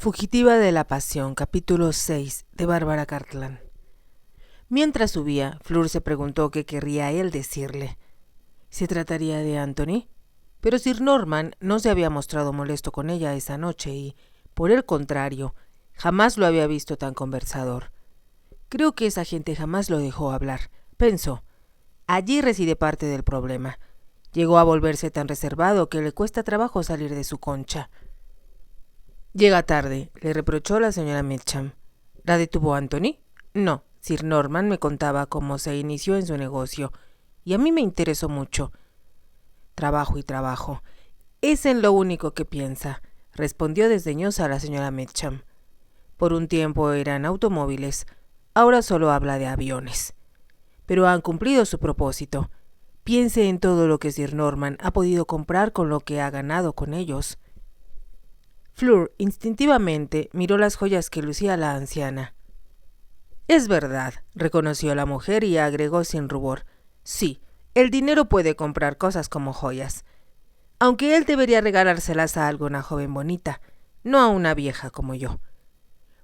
Fugitiva de la Pasión, capítulo 6, de Bárbara Cartland. Mientras subía, Fleur se preguntó qué querría él decirle. ¿Se trataría de Anthony? Pero Sir Norman no se había mostrado molesto con ella esa noche y, por el contrario, jamás lo había visto tan conversador. Creo que esa gente jamás lo dejó hablar, pensó. Allí reside parte del problema. Llegó a volverse tan reservado que le cuesta trabajo salir de su concha. Llega tarde, le reprochó la señora Meacham. ¿La detuvo Anthony? No, Sir Norman me contaba cómo se inició en su negocio, y a mí me interesó mucho. Trabajo y trabajo. Es en lo único que piensa, respondió desdeñosa la señora Meacham. Por un tiempo eran automóviles, ahora solo habla de aviones. Pero han cumplido su propósito. Piense en todo lo que Sir Norman ha podido comprar con lo que ha ganado con ellos. Fleur instintivamente miró las joyas que lucía la anciana. Es verdad, reconoció la mujer y agregó sin rubor. Sí, el dinero puede comprar cosas como joyas. Aunque él debería regalárselas a alguna joven bonita, no a una vieja como yo.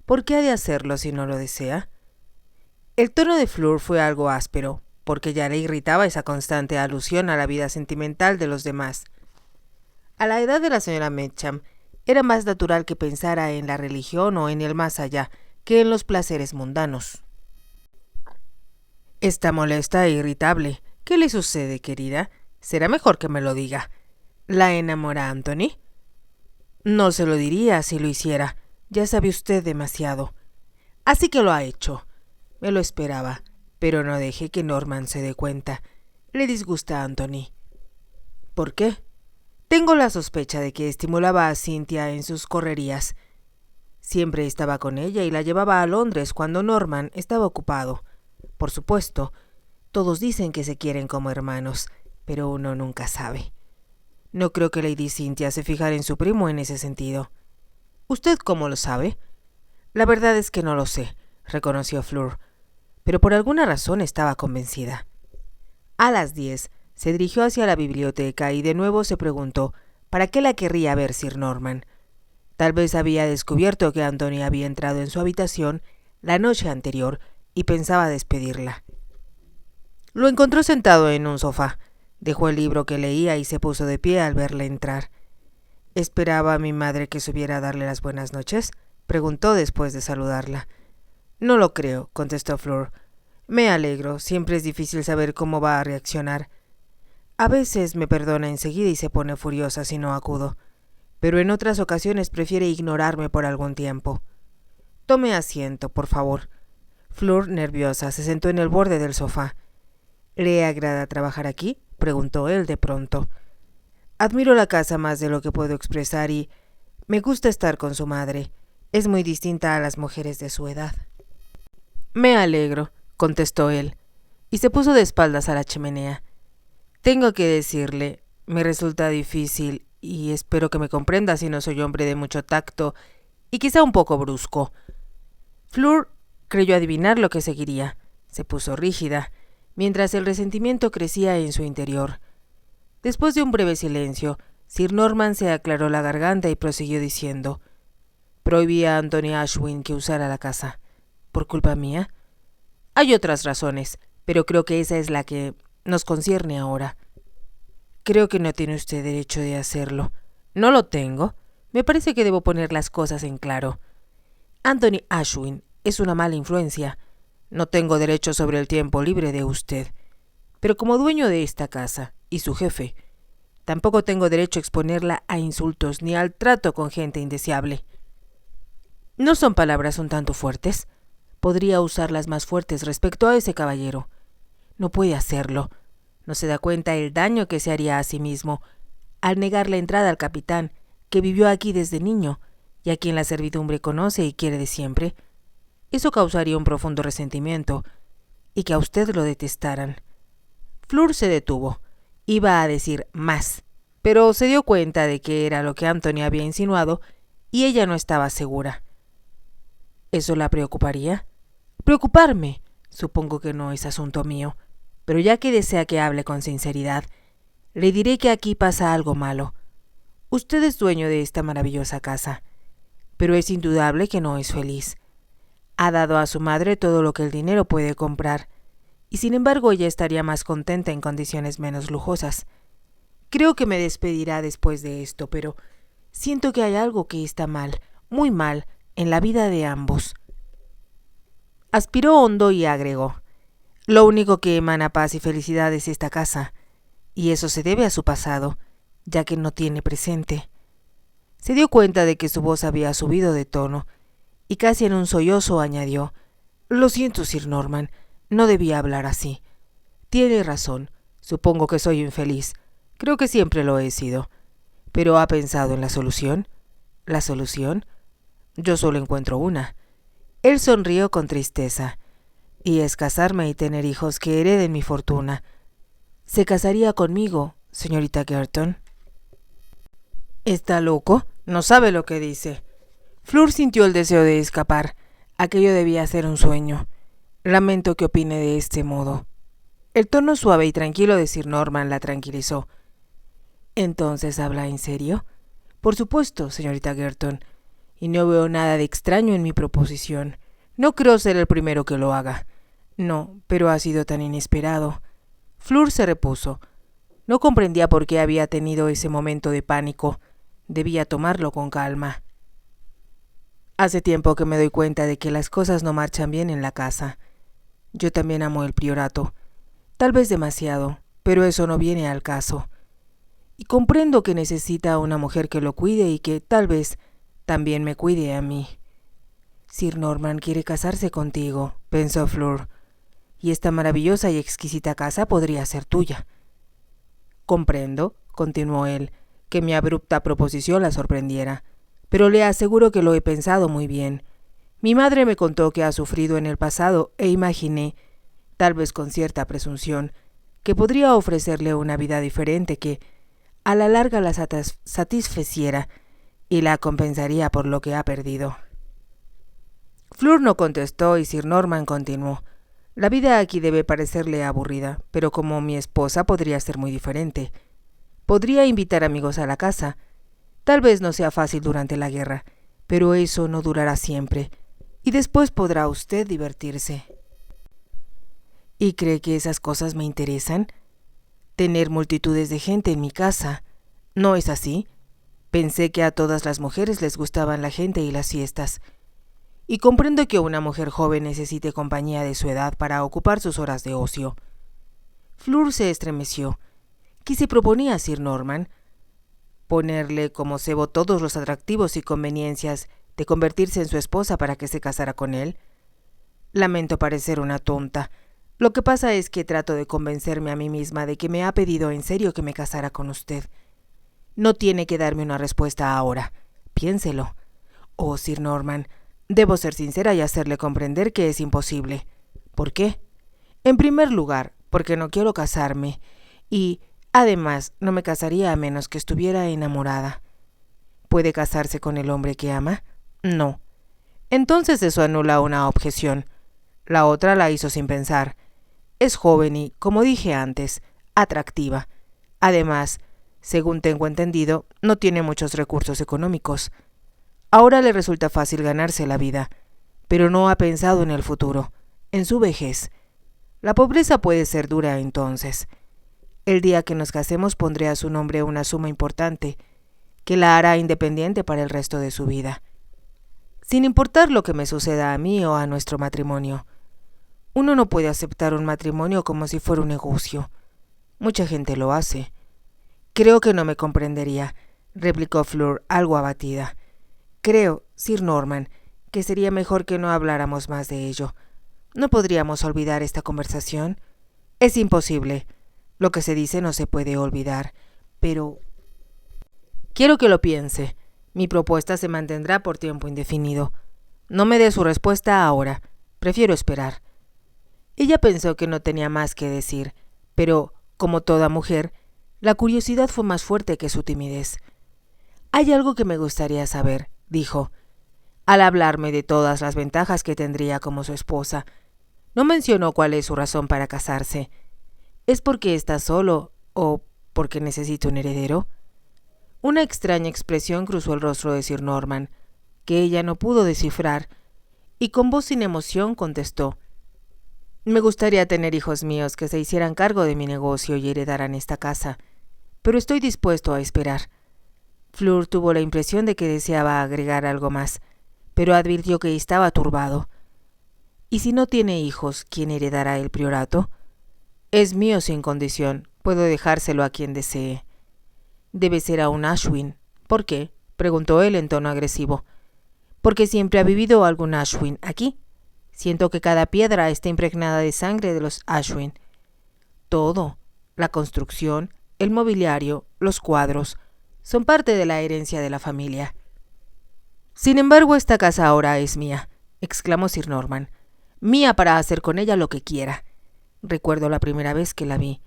¿Por qué ha de hacerlo si no lo desea? El tono de Fleur fue algo áspero, porque ya le irritaba esa constante alusión a la vida sentimental de los demás. A la edad de la señora Meacham, era más natural que pensara en la religión o en el más allá que en los placeres mundanos. Está molesta e irritable. ¿Qué le sucede, querida? Será mejor que me lo diga. ¿La enamora Anthony? No se lo diría si lo hiciera. Ya sabe usted demasiado. Así que lo ha hecho. Me lo esperaba, pero no deje que Norman se dé cuenta. Le disgusta a Anthony. ¿Por qué? Tengo la sospecha de que estimulaba a Cynthia en sus correrías. Siempre estaba con ella y la llevaba a Londres cuando Norman estaba ocupado. Por supuesto, todos dicen que se quieren como hermanos, pero uno nunca sabe. No creo que Lady Cynthia se fijara en su primo en ese sentido. ¿Usted cómo lo sabe? La verdad es que no lo sé, reconoció Fleur, pero por alguna razón estaba convencida. A las 10, se dirigió hacia la biblioteca y de nuevo se preguntó ¿para qué la querría ver Sir Norman? Tal vez había descubierto que Anthony había entrado en su habitación la noche anterior y pensaba despedirla. Lo encontró sentado en un sofá. Dejó el libro que leía y se puso de pie al verla entrar. ¿Esperaba a mi madre que subiera a darle las buenas noches?, preguntó después de saludarla. No lo creo, contestó Fleur. Me alegro, siempre es difícil saber cómo va a reaccionar. A veces me perdona enseguida y se pone furiosa si no acudo, pero en otras ocasiones prefiere ignorarme por algún tiempo. Tome asiento, por favor. Fleur, nerviosa, se sentó en el borde del sofá. ¿Le agrada trabajar aquí?, preguntó él de pronto. Admiro la casa más de lo que puedo expresar y me gusta estar con su madre. Es muy distinta a las mujeres de su edad. Me alegro, contestó él, y se puso de espaldas a la chimenea. Tengo que decirle, me resulta difícil, y espero que me comprenda si no soy hombre de mucho tacto, y quizá un poco brusco. Fleur creyó adivinar lo que seguiría. Se puso rígida, mientras el resentimiento crecía en su interior. Después de un breve silencio, Sir Norman se aclaró la garganta y prosiguió diciendo: prohibí a Anthony Ashwin que usara la casa. ¿Por culpa mía? Hay otras razones, pero creo que esa es la que nos concierne ahora. Creo que no tiene usted derecho de hacerlo. No lo tengo. Me parece que debo poner las cosas en claro. Anthony Ashwin es una mala influencia. No tengo derecho sobre el tiempo libre de usted. Pero como dueño de esta casa y su jefe, tampoco tengo derecho a exponerla a insultos ni al trato con gente indeseable. ¿No son palabras un tanto fuertes? Podría usarlas más fuertes respecto a ese caballero. No puede hacerlo. No se da cuenta el daño que se haría a sí mismo al negar la entrada al capitán, que vivió aquí desde niño y a quien la servidumbre conoce y quiere de siempre. Eso causaría un profundo resentimiento y que a usted lo detestaran. Fleur se detuvo. Iba a decir más, pero se dio cuenta de que era lo que Anthony había insinuado y ella no estaba segura. ¿Eso la preocuparía? ¿Preocuparme? Supongo que no es asunto mío, pero ya que desea que hable con sinceridad, le diré que aquí pasa algo malo. Usted es dueño de esta maravillosa casa. pero es indudable que no es feliz. Ha dado a su madre todo lo que el dinero puede comprar, y sin embargo ella estaría más contenta en condiciones menos lujosas. Creo que me despedirá después de esto, pero siento que hay algo que está mal, muy mal, en la vida de ambos. Aspiró hondo y agregó: lo único que emana paz y felicidad es esta casa, y eso se debe a su pasado, ya que no tiene presente. Se dio cuenta de que su voz había subido de tono, y casi en un sollozo añadió: lo siento, Sir Norman, no debía hablar así. Tiene razón, supongo que soy infeliz, creo que siempre lo he sido. ¿Pero ha pensado en la solución? ¿La solución? Yo solo encuentro una. Él sonrió con tristeza. Y es casarme y tener hijos que hereden mi fortuna. ¿Se casaría conmigo, señorita Girton? ¿Está loco? No sabe lo que dice. Fleur sintió el deseo de escapar. Aquello debía ser un sueño. Lamento que opine de este modo. El tono suave y tranquilo de Sir Norman la tranquilizó. ¿Entonces habla en serio? Por supuesto, señorita Girton. Y no veo nada de extraño en mi proposición. No creo ser el primero que lo haga. No, pero ha sido tan inesperado. Fleur se repuso. No comprendía por qué había tenido ese momento de pánico. Debía tomarlo con calma. Hace tiempo que me doy cuenta de que las cosas no marchan bien en la casa. Yo también amo el priorato. Tal vez demasiado, pero eso no viene al caso. Y comprendo que necesita a una mujer que lo cuide y que, tal vez, también me cuide a mí. Sir Norman quiere casarse contigo, pensó Fleur, y esta maravillosa y exquisita casa podría ser tuya. Comprendo, continuó él, que mi abrupta proposición la sorprendiera, pero le aseguro que lo he pensado muy bien. Mi madre me contó que ha sufrido en el pasado e imaginé, tal vez con cierta presunción, que podría ofrecerle una vida diferente que, a la larga, la satisficiera y la compensaría por lo que ha perdido. Fleur no contestó y Sir Norman continuó. La vida aquí debe parecerle aburrida, pero como mi esposa podría ser muy diferente. Podría invitar amigos a la casa. Tal vez no sea fácil durante la guerra, pero eso no durará siempre, y después podrá usted divertirse. ¿Y cree que esas cosas me interesan? Tener multitudes de gente en mi casa. ¿No es así? Pensé que a todas las mujeres les gustaban la gente y las fiestas. Y comprendo que una mujer joven necesite compañía de su edad para ocupar sus horas de ocio. Fleur se estremeció. ¿Qué se proponía Sir Norman? ¿Ponerle como cebo todos los atractivos y conveniencias de convertirse en su esposa para que se casara con él? Lamento parecer una tonta. Lo que pasa es que trato de convencerme a mí misma de que me ha pedido en serio que me casara con usted. No tiene que darme una respuesta ahora. Piénselo. Oh, Sir Norman, debo ser sincera y hacerle comprender que es imposible. ¿Por qué? En primer lugar, porque no quiero casarme, y, además, no me casaría a menos que estuviera enamorada. ¿Puede casarse con el hombre que ama? No. Entonces eso anula una objeción. La otra la hizo sin pensar. Es joven y, como dije antes, atractiva. Además, según tengo entendido, no tiene muchos recursos económicos. Ahora le resulta fácil ganarse la vida, pero no ha pensado en el futuro, en su vejez. La pobreza puede ser dura entonces. El día que nos casemos pondré a su nombre una suma importante, que la hará independiente para el resto de su vida. Sin importar lo que me suceda a mí o a nuestro matrimonio. Uno no puede aceptar un matrimonio como si fuera un negocio. Mucha gente lo hace. Creo que no me comprendería, replicó Fleur, algo abatida. Creo, Sir Norman, que sería mejor que no habláramos más de ello. ¿No podríamos olvidar esta conversación? Es imposible. Lo que se dice no se puede olvidar, pero... Quiero que lo piense. Mi propuesta se mantendrá por tiempo indefinido. No me dé su respuesta ahora. Prefiero esperar. Ella pensó que no tenía más que decir, pero, como toda mujer, la curiosidad fue más fuerte que su timidez. «Hay algo que me gustaría saber», dijo. Al hablarme de todas las ventajas que tendría como su esposa, no mencionó cuál es su razón para casarse. ¿Es porque está solo o porque necesita un heredero? Una extraña expresión cruzó el rostro de Sir Norman. que ella no pudo descifrar, y con voz sin emoción contestó: «Me gustaría tener hijos míos que se hicieran cargo de mi negocio y heredaran esta casa, pero estoy dispuesto a esperar». Fleur tuvo la impresión de que deseaba agregar algo más, pero advirtió que estaba turbado. «¿Y si no tiene hijos, quién heredará el priorato?» «Es mío sin condición, puedo dejárselo a quien desee». «Debe ser a un Ashwin». «¿Por qué?», preguntó él en tono agresivo. «Porque siempre ha vivido algún Ashwin aquí. Siento que cada piedra está impregnada de sangre de los Ashwin. Todo, la construcción, el mobiliario, los cuadros, son parte de la herencia de la familia». «Sin embargo, esta casa ahora es mía», exclamó Sir Norman. «Mía para hacer con ella lo que quiera». Recuerdo la primera vez que la vi.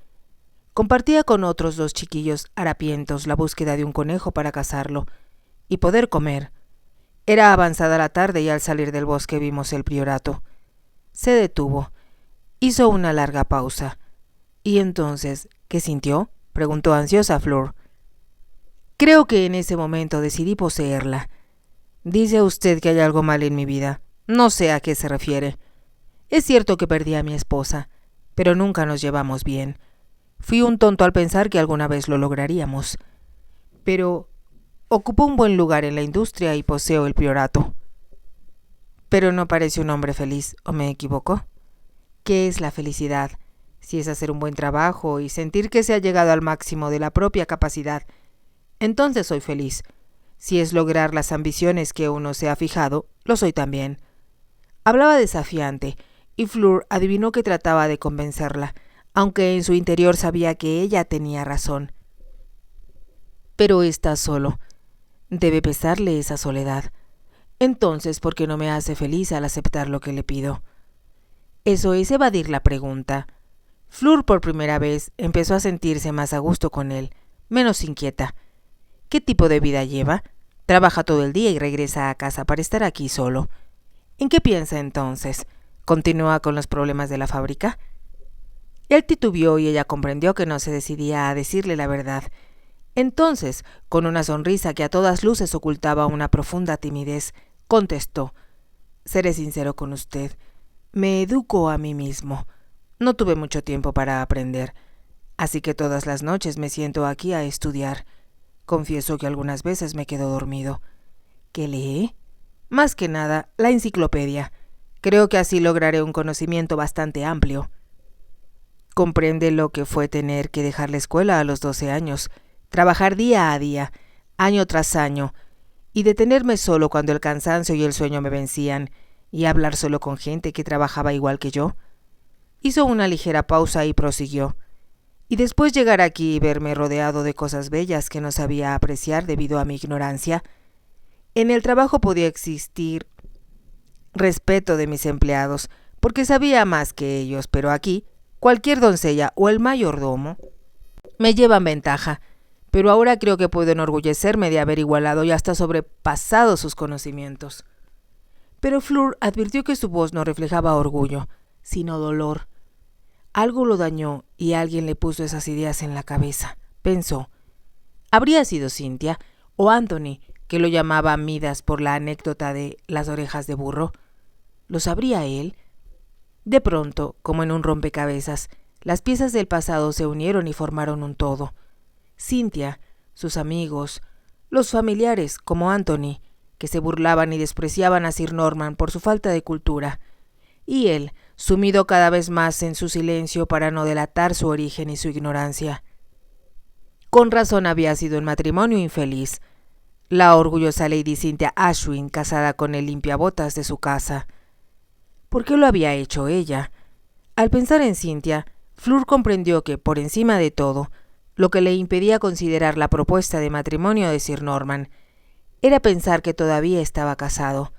Compartía con otros 2 chiquillos harapientos la búsqueda de un conejo para cazarlo y poder comer. Era avanzada la tarde y al salir del bosque vimos el priorato. Se detuvo. Hizo una larga pausa. «¿Y entonces qué sintió?», preguntó ansiosa Fleur. «Creo que en ese momento decidí poseerla». «Dice usted que hay algo mal en mi vida. No sé a qué se refiere». «Es cierto que perdí a mi esposa, pero nunca nos llevamos bien. Fui un tonto al pensar que alguna vez lo lograríamos. Pero ocupó un buen lugar en la industria y poseo el priorato». «Pero no parece un hombre feliz, ¿o me equivoco?». «¿Qué es la felicidad? Si es hacer un buen trabajo y sentir que se ha llegado al máximo de la propia capacidad, entonces soy feliz. Si es lograr las ambiciones que uno se ha fijado, lo soy también». Hablaba desafiante, y Fleur adivinó que trataba de convencerla, aunque en su interior sabía que ella tenía razón. «Pero está solo. Debe pesarle esa soledad. Entonces, ¿por qué no me hace feliz al aceptar lo que le pido?». Eso es evadir la pregunta. Fleur por primera vez empezó a sentirse más a gusto con él, menos inquieta. ¿Qué tipo de vida lleva? Trabaja todo el día y regresa a casa para estar aquí solo. ¿En qué piensa entonces? ¿Continúa con los problemas de la fábrica? Él titubeó y ella comprendió que no se decidía a decirle la verdad. Entonces, con una sonrisa que a todas luces ocultaba una profunda timidez, contestó: «Seré sincero con usted. Me educo a mí mismo. No tuve mucho tiempo para aprender, así que todas las noches me siento aquí a estudiar. Confieso que algunas veces me quedo dormido». «¿Qué lee?». «Más que nada, la enciclopedia. Creo que así lograré un conocimiento bastante amplio». «¿Comprende lo que fue tener que dejar la escuela a los 12 años, trabajar día a día, año tras año, y detenerme solo cuando el cansancio y el sueño me vencían, y hablar solo con gente que trabajaba igual que yo?» Hizo una ligera pausa y prosiguió: «Y después llegar aquí y verme rodeado de cosas bellas que no sabía apreciar debido a mi ignorancia. En el trabajo podía existir respeto de mis empleados, porque sabía más que ellos, pero aquí cualquier doncella o el mayordomo me llevan ventaja, pero ahora creo que puedo enorgullecerme de haber igualado y hasta sobrepasado sus conocimientos». Pero Fleur advirtió que su voz no reflejaba orgullo, sino dolor. Algo lo dañó y alguien le puso esas ideas en la cabeza. Pensó: ¿habría sido Cynthia o Anthony, que lo llamaba Midas por la anécdota de las orejas de burro? ¿Lo sabría él? De pronto, como en un rompecabezas, las piezas del pasado se unieron y formaron un todo. Cynthia, sus amigos, los familiares, como Anthony, que se burlaban y despreciaban a Sir Norman por su falta de cultura, y él, sumido cada vez más en su silencio para no delatar su origen y su ignorancia. Con razón había sido un matrimonio infeliz. La orgullosa Lady Cynthia Ashwin, casada con el limpiabotas de su casa. ¿Por qué lo había hecho ella? Al pensar en Cynthia, Fleur comprendió que, por encima de todo, lo que le impedía considerar la propuesta de matrimonio de Sir Norman era pensar que todavía estaba casado.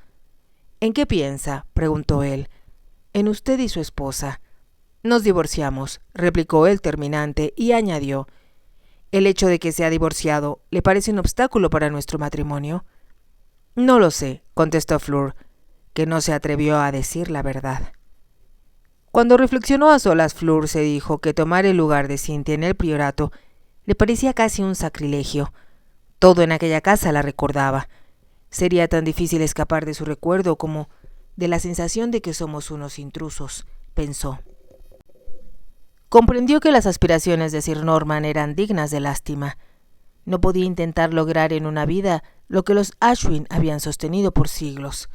«¿En qué piensa?», preguntó él. «En usted y su esposa». «Nos divorciamos», replicó él terminante, y añadió: «¿El hecho de que se ha divorciado le parece un obstáculo para nuestro matrimonio?». «No lo sé», contestó Fleur, que no se atrevió a decir la verdad. Cuando reflexionó a solas, Fleur se dijo que tomar el lugar de Cynthia en el priorato le parecía casi un sacrilegio. Todo en aquella casa la recordaba. Sería tan difícil escapar de su recuerdo como de la sensación de que somos unos intrusos, pensó. Comprendió que las aspiraciones de Sir Norman eran dignas de lástima. No podía intentar lograr en una vida lo que los Ashwin habían sostenido por siglos.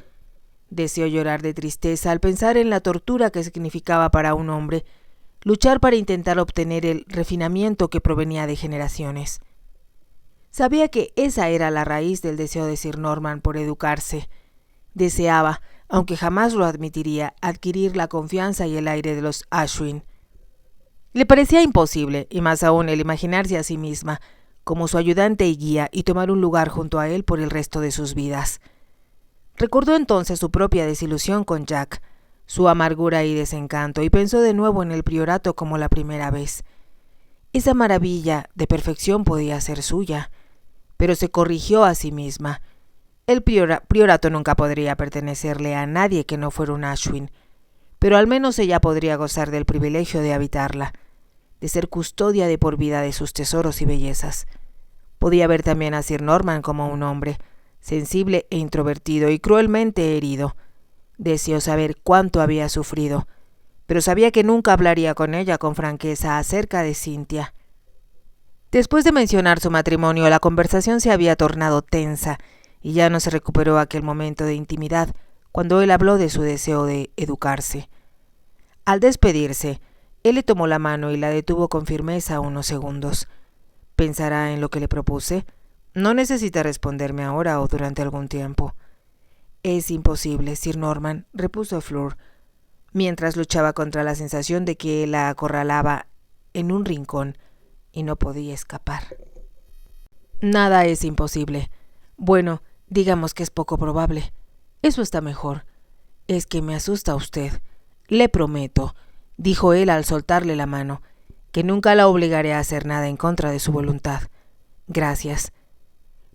Deseó llorar de tristeza al pensar en la tortura que significaba para un hombre luchar para intentar obtener el refinamiento que provenía de generaciones. Sabía que esa era la raíz del deseo de Sir Norman por educarse. Deseaba, aunque jamás lo admitiría, adquirir la confianza y el aire de los Ashwin. Le parecía imposible, y más aún el imaginarse a sí misma como su ayudante y guía y tomar un lugar junto a él por el resto de sus vidas. Recordó entonces su propia desilusión con Jack, su amargura y desencanto, y pensó de nuevo en el priorato como la primera vez. Esa maravilla de perfección podía ser suya, pero se corrigió a sí misma. El priorato nunca podría pertenecerle a nadie que no fuera un Ashwin, pero al menos ella podría gozar del privilegio de habitarla, de ser custodia de por vida de sus tesoros y bellezas. Podía ver también a Sir Norman como un hombre, sensible e introvertido y cruelmente herido. Deseó saber cuánto había sufrido, pero sabía que nunca hablaría con ella con franqueza acerca de Cynthia. Después de mencionar su matrimonio, la conversación se había tornado tensa y ya no se recuperó aquel momento de intimidad cuando él habló de su deseo de educarse. Al despedirse, él le tomó la mano y la detuvo con firmeza unos segundos. ¿Pensará en lo que le propuse? No necesita responderme ahora o durante algún tiempo. Es imposible, Sir Norman, repuso Fleur, mientras luchaba contra la sensación de que él la acorralaba en un rincón y no podía escapar. Nada es imposible. Bueno, digamos que es poco probable. Eso está mejor. Es que me asusta usted. Le prometo, dijo él al soltarle la mano, que nunca la obligaré a hacer nada en contra de su voluntad. Gracias.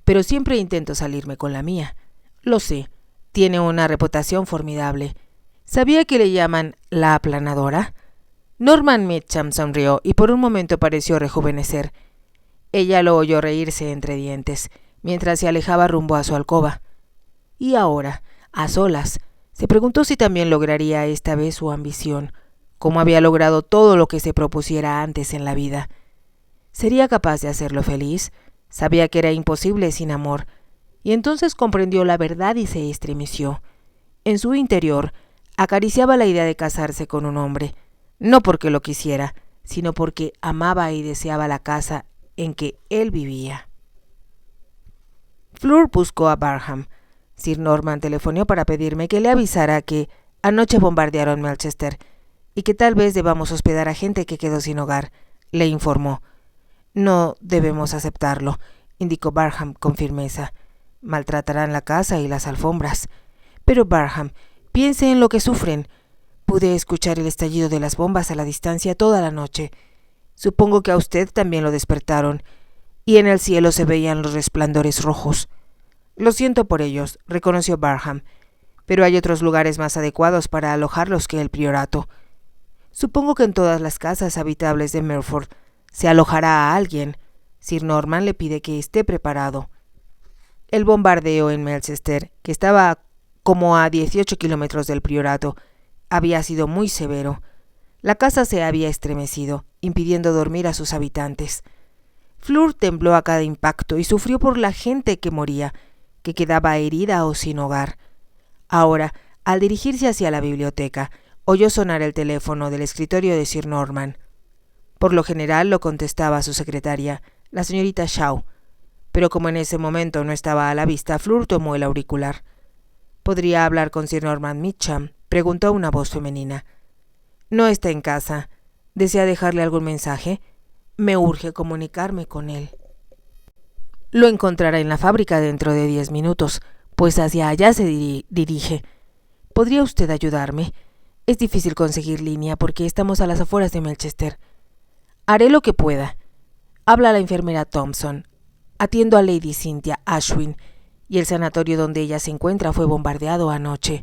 Pero siempre intento salirme con la mía. Lo sé, tiene una reputación formidable. ¿Sabía que le llaman la aplanadora? Norman Mitcham sonrió y por un momento pareció rejuvenecer. Ella lo oyó reírse entre dientes, mientras se alejaba rumbo a su alcoba. Y ahora, a solas, se preguntó si también lograría esta vez su ambición, como había logrado todo lo que se propusiera antes en la vida. ¿Sería capaz de hacerlo feliz? Sabía que era imposible sin amor, y entonces comprendió la verdad y se estremeció. En su interior, acariciaba la idea de casarse con un hombre, no porque lo quisiera, sino porque amaba y deseaba la casa en que él vivía. Fleur buscó a Barham. Sir Norman telefoneó para pedirme que le avisara que anoche bombardearon Melchester y que tal vez debamos hospedar a gente que quedó sin hogar, le informó. No debemos aceptarlo, indicó Barham con firmeza. Maltratarán la casa y las alfombras. Pero Barham, piense en lo que sufren. Pude escuchar el estallido de las bombas a la distancia toda la noche. Supongo que a usted también lo despertaron, y en el cielo se veían los resplandores rojos. Lo siento por ellos, reconoció Barham, pero hay otros lugares más adecuados para alojarlos que el priorato. Supongo que en todas las casas habitables de Merford se alojará a alguien. Sir Norman le pide que esté preparado. El bombardeo en Melchester, que estaba como a 18 kilómetros del priorato, había sido muy severo. La casa se había estremecido, impidiendo dormir a sus habitantes. Fleur tembló a cada impacto y sufrió por la gente que moría, que quedaba herida o sin hogar. Ahora, al dirigirse hacia la biblioteca, oyó sonar el teléfono del escritorio de Sir Norman. Por lo general lo contestaba su secretaria, la señorita Shaw, pero como en ese momento no estaba a la vista, Fleur tomó el auricular. ¿Podría hablar con Sir Norman Mitcham?, preguntó una voz femenina. No está en casa. ¿Desea dejarle algún mensaje? Me urge comunicarme con él. Lo encontrará en la fábrica dentro de 10 minutos, pues hacia allá se dirige. ¿Podría usted ayudarme? Es difícil conseguir línea porque estamos a las afueras de Melchester. Haré lo que pueda. Habla la enfermera Thompson. Atiendo a Lady Cynthia Ashwin, y el sanatorio donde ella se encuentra fue bombardeado anoche.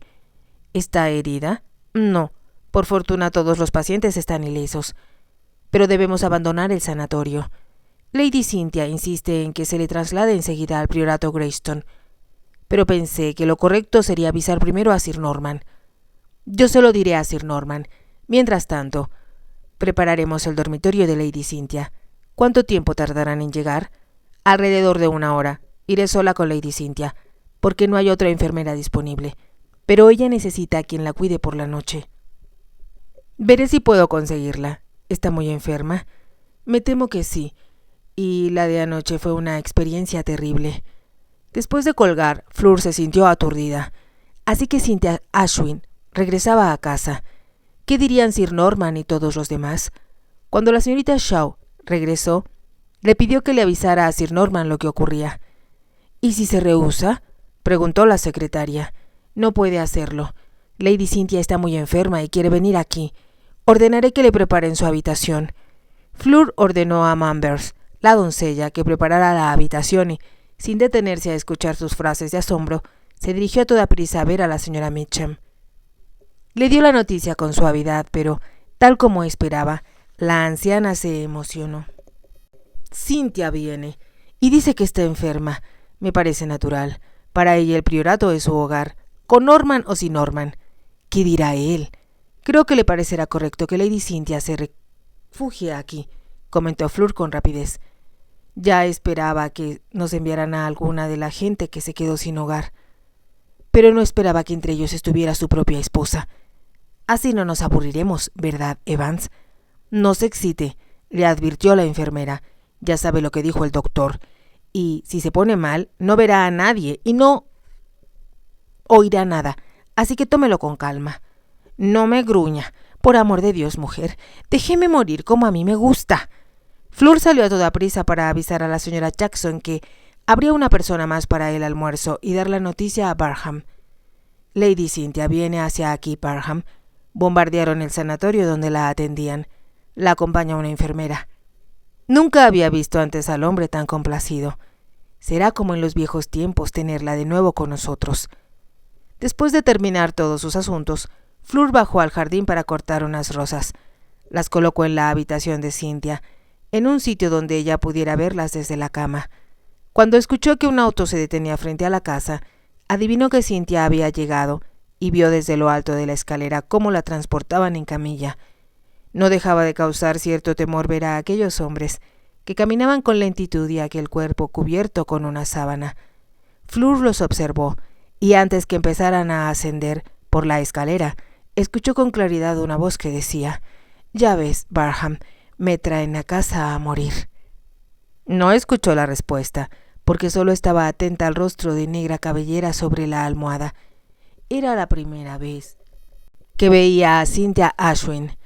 ¿Está herida? No. Por fortuna todos los pacientes están ilesos. Pero debemos abandonar el sanatorio. Lady Cynthia insiste en que se le traslade enseguida al priorato Greyston. pero pensé que lo correcto sería avisar primero a Sir Norman. Yo se lo diré a Sir Norman. Mientras tanto, prepararemos el dormitorio de Lady Cynthia. ¿Cuánto tiempo tardarán en llegar? Alrededor de 1 hora. Iré sola con Lady Cynthia, porque no hay otra enfermera disponible, pero ella necesita a quien la cuide por la noche. Veré si puedo conseguirla. ¿Está muy enferma? Me temo que sí, y la de anoche fue una experiencia terrible. Después de colgar, Fleur se sintió aturdida, así que Cynthia Ashwin regresaba a casa. ¿Qué dirían Sir Norman y todos los demás? Cuando la señorita Shaw regresó, le pidió que le avisara a Sir Norman lo que ocurría. ¿Y si se rehúsa?, preguntó la secretaria. No puede hacerlo. Lady Cynthia está muy enferma y quiere venir aquí. Ordenaré que le preparen su habitación. Fleur ordenó a Manvers, la doncella, que preparara la habitación y, sin detenerse a escuchar sus frases de asombro, se dirigió a toda prisa a ver a la señora Mitcham. Le dio la noticia con suavidad, pero, tal como esperaba, la anciana se emocionó. Cynthia viene y dice que está enferma. Me parece natural. Para ella el priorato es su hogar, con Norman o sin Norman. ¿Qué dirá él? Creo que le parecerá correcto que Lady Cynthia se refugie aquí, comentó Fleur con rapidez. Ya esperaba que nos enviaran a alguna de la gente que se quedó sin hogar, pero no esperaba que entre ellos estuviera su propia esposa. Así no nos aburriremos, ¿verdad, Evans? No se excite, le advirtió la enfermera. Ya sabe lo que dijo el doctor, y si se pone mal, no verá a nadie y no oirá nada, así que tómelo con calma. No me gruña, por amor de Dios, mujer, déjeme morir como a mí me gusta. Fleur salió a toda prisa para avisar a la señora Jackson que habría una persona más para el almuerzo y dar la noticia a Barham. Lady Cynthia viene hacia aquí, Barham. Bombardearon el sanatorio donde la atendían. La acompaña una enfermera. Nunca había visto antes al hombre tan complacido. Será como en los viejos tiempos tenerla de nuevo con nosotros. Después de terminar todos sus asuntos, Fleur bajó al jardín para cortar unas rosas. Las colocó en la habitación de Cynthia, en un sitio donde ella pudiera verlas desde la cama. Cuando escuchó que un auto se detenía frente a la casa, adivinó que Cynthia había llegado y vio desde lo alto de la escalera cómo la transportaban en camilla. No dejaba de causar cierto temor ver a aquellos hombres que caminaban con lentitud y aquel cuerpo cubierto con una sábana. Fleur los observó, y antes que empezaran a ascender por la escalera, escuchó con claridad una voz que decía: «Ya ves, Barham, me traen a casa a morir». No escuchó la respuesta, porque solo estaba atenta al rostro de negra cabellera sobre la almohada. Era la primera vez que veía a Cynthia Ashwin.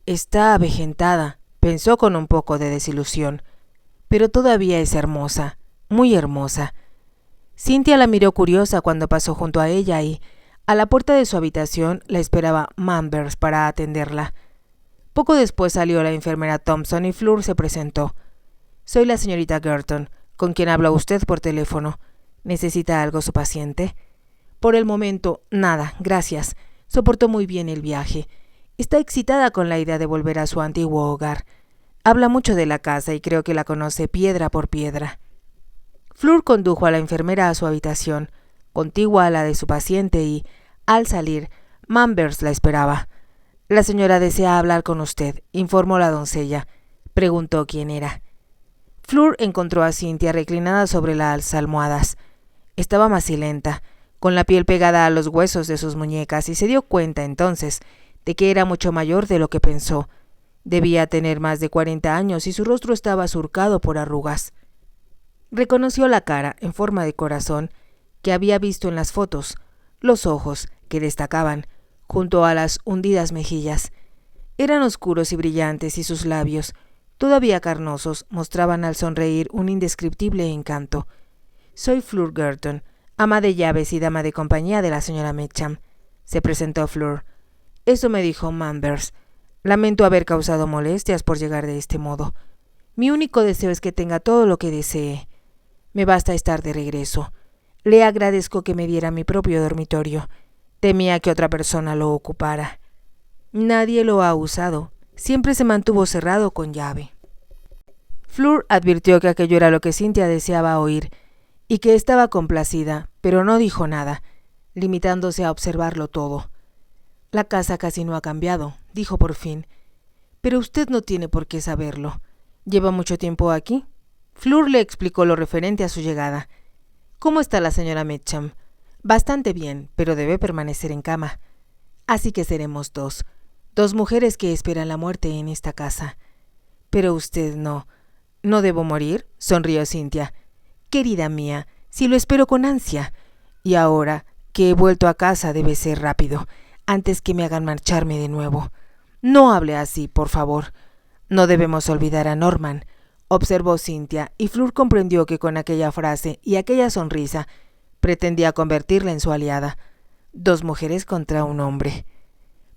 Está avejentada, pensó con un poco de desilusión, pero todavía es hermosa, muy hermosa. Cynthia la miró curiosa cuando pasó junto a ella y, a la puerta de su habitación, la esperaba Manvers para atenderla. Poco después salió la enfermera Thompson y Fleur se presentó. «Soy la señorita Girton, con quien habla usted por teléfono. ¿Necesita algo su paciente?» «Por el momento, nada, gracias. Soportó muy bien el viaje. Está excitada con la idea de volver a su antiguo hogar. Habla mucho de la casa y creo que la conoce piedra por piedra». Fleur condujo a la enfermera a su habitación, contigua a la de su paciente, y, al salir, Manvers la esperaba. «La señora desea hablar con usted», informó la doncella. Preguntó quién era. Fleur encontró a Cynthia reclinada sobre las almohadas. Estaba macilenta, con la piel pegada a los huesos de sus muñecas, y se dio cuenta entonces de que era mucho mayor de lo que pensó. Debía tener más de 40 años y su rostro estaba surcado por arrugas. Reconoció la cara, en forma de corazón, que había visto en las fotos, los ojos, que destacaban, junto a las hundidas mejillas. Eran oscuros y brillantes y sus labios, todavía carnosos, mostraban al sonreír un indescriptible encanto. «Soy Fleur Girton, ama de llaves y dama de compañía de la señora Mitcham», se presentó Fleur. «Eso me dijo Manvers. Lamento haber causado molestias por llegar de este modo. Mi único deseo es que tenga todo lo que desee. Me basta estar de regreso. Le agradezco que me diera mi propio dormitorio. Temía que otra persona lo ocupara. Nadie lo ha usado. Siempre se mantuvo cerrado con llave». Fleur advirtió que aquello era lo que Cynthia deseaba oír y que estaba complacida, pero no dijo nada, limitándose a observarlo todo. La casa casi no ha cambiado, dijo por fin. Pero usted no tiene por qué saberlo. ¿Lleva mucho tiempo aquí? Fleur le explicó lo referente a su llegada. ¿Cómo está la señora Mitcham? Bastante bien, pero debe permanecer en cama. Así que seremos dos mujeres que esperan la muerte en esta casa. Pero usted no. ¿No debo morir?, sonrió Cynthia. Querida mía, si lo espero con ansia. Y ahora que he vuelto a casa debe ser rápido, antes que me hagan marcharme de nuevo. No hable así, por favor. No debemos olvidar a Norman, observó Cynthia, y Fleur comprendió que con aquella frase y aquella sonrisa pretendía convertirla en su aliada. 2 mujeres contra un hombre.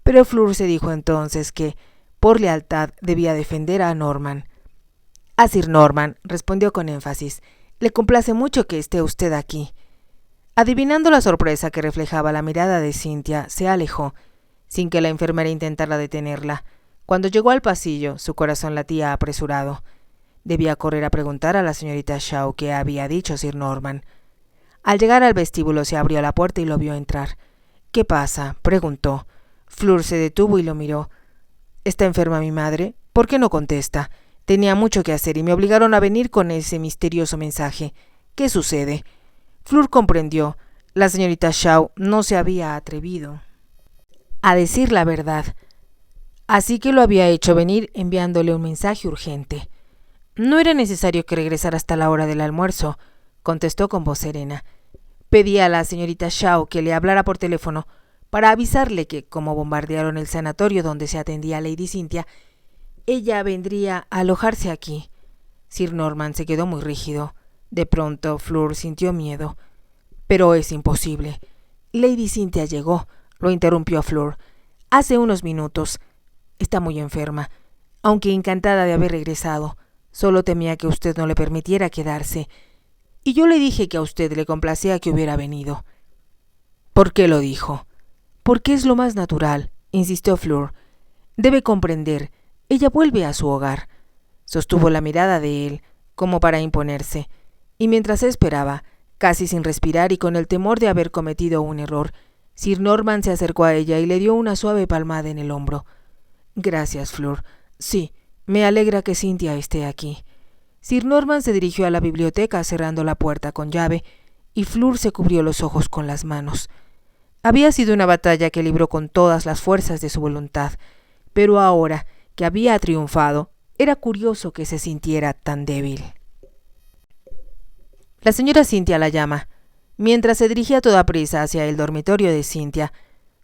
Pero Fleur se dijo entonces que, por lealtad, debía defender a Norman. A Sir Norman, respondió con énfasis, le complace mucho que esté usted aquí. Adivinando la sorpresa que reflejaba la mirada de Cynthia, se alejó, sin que la enfermera intentara detenerla. Cuando llegó al pasillo, su corazón latía apresurado. Debía correr a preguntar a la señorita Shaw qué había dicho Sir Norman. Al llegar al vestíbulo se abrió la puerta y lo vio entrar. «¿Qué pasa?», preguntó. Fleur se detuvo y lo miró. «¿Está enferma mi madre? ¿Por qué no contesta? Tenía mucho que hacer y me obligaron a venir con ese misterioso mensaje. ¿Qué sucede?». Fleur comprendió. La señorita Shaw no se había atrevido a decir la verdad, así que lo había hecho venir enviándole un mensaje urgente. «No era necesario que regresara hasta la hora del almuerzo», contestó con voz serena. «Pedí a la señorita Shaw que le hablara por teléfono para avisarle que, como bombardearon el sanatorio donde se atendía a Lady Cynthia, ella vendría a alojarse aquí». Sir Norman se quedó muy rígido. De pronto Fleur sintió miedo. «Pero es imposible». «Lady Cynthia llegó», lo interrumpió Fleur, «hace unos minutos. Está muy enferma, aunque encantada de haber regresado. Solo temía que usted no le permitiera quedarse. Y yo le dije que a usted le complacía que hubiera venido». «¿Por qué lo dijo?». «Porque es lo más natural», insistió Fleur. «Debe comprender, ella vuelve a su hogar». Sostuvo la mirada de él, como para imponerse, y mientras esperaba, casi sin respirar y con el temor de haber cometido un error, Sir Norman se acercó a ella y le dio una suave palmada en el hombro. «Gracias, Fleur. Sí, me alegra que Cynthia esté aquí». Sir Norman se dirigió a la biblioteca cerrando la puerta con llave, y Fleur se cubrió los ojos con las manos. Había sido una batalla que libró con todas las fuerzas de su voluntad, pero ahora que había triunfado, era curioso que se sintiera tan débil. «La señora Cynthia la llama». Mientras se dirigía a toda prisa hacia el dormitorio de Cynthia,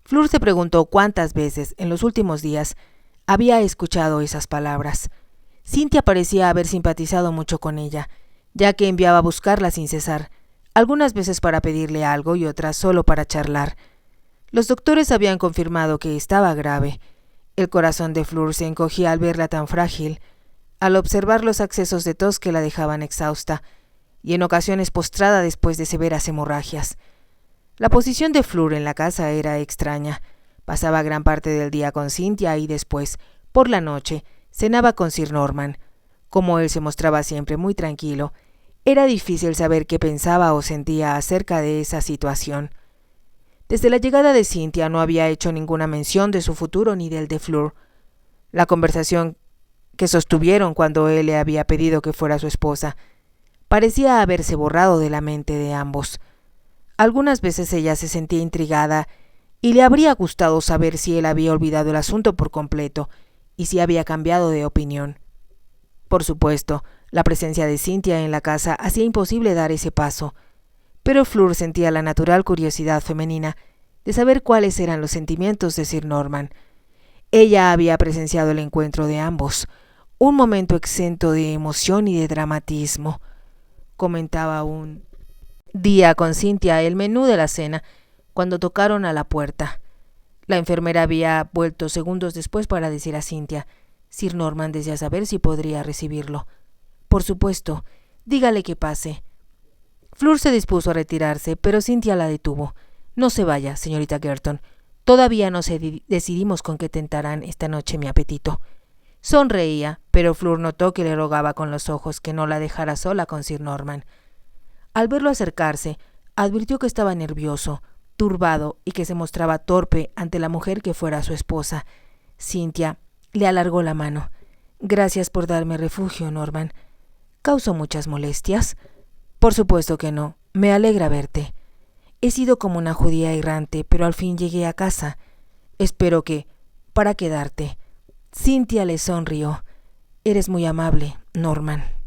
Fleur se preguntó cuántas veces en los últimos días había escuchado esas palabras. Cynthia parecía haber simpatizado mucho con ella, ya que enviaba a buscarla sin cesar, algunas veces para pedirle algo y otras solo para charlar. Los doctores habían confirmado que estaba grave. El corazón de Fleur se encogía al verla tan frágil, al observar los accesos de tos que la dejaban exhausta, y en ocasiones postrada después de severas hemorragias. La posición de Fleur en la casa era extraña. Pasaba gran parte del día con Cynthia y después, por la noche, cenaba con Sir Norman. Como él se mostraba siempre muy tranquilo, era difícil saber qué pensaba o sentía acerca de esa situación. Desde la llegada de Cynthia no había hecho ninguna mención de su futuro ni del de Fleur. La conversación que sostuvieron cuando él le había pedido que fuera su esposa parecía haberse borrado de la mente de ambos. Algunas veces ella se sentía intrigada y le habría gustado saber si él había olvidado el asunto por completo y si había cambiado de opinión. Por supuesto, la presencia de Cynthia en la casa hacía imposible dar ese paso, pero Fleur sentía la natural curiosidad femenina de saber cuáles eran los sentimientos de Sir Norman. Ella había presenciado el encuentro de ambos, un momento exento de emoción y de dramatismo. Comentaba un día con Cynthia el menú de la cena cuando tocaron a la puerta. La enfermera había vuelto segundos después para decir a Cynthia: «Sir Norman desea saber si podría recibirlo». «Por supuesto, dígale que pase». Fleur se dispuso a retirarse, pero Cynthia la detuvo. «No se vaya, señorita Girton. Todavía no decidimos con qué tentarán esta noche mi apetito». Sonreía, pero Fleur notó que le rogaba con los ojos que no la dejara sola con Sir Norman. Al verlo acercarse, advirtió que estaba nervioso, turbado y que se mostraba torpe ante la mujer que fuera su esposa. Cynthia le alargó la mano. «Gracias por darme refugio, Norman. ¿Causó muchas molestias?» «Por supuesto que no. Me alegra verte. He sido como una judía errante, pero al fin llegué a casa. Espero que, para quedarte». Cynthia le sonrió. «Eres muy amable, Norman».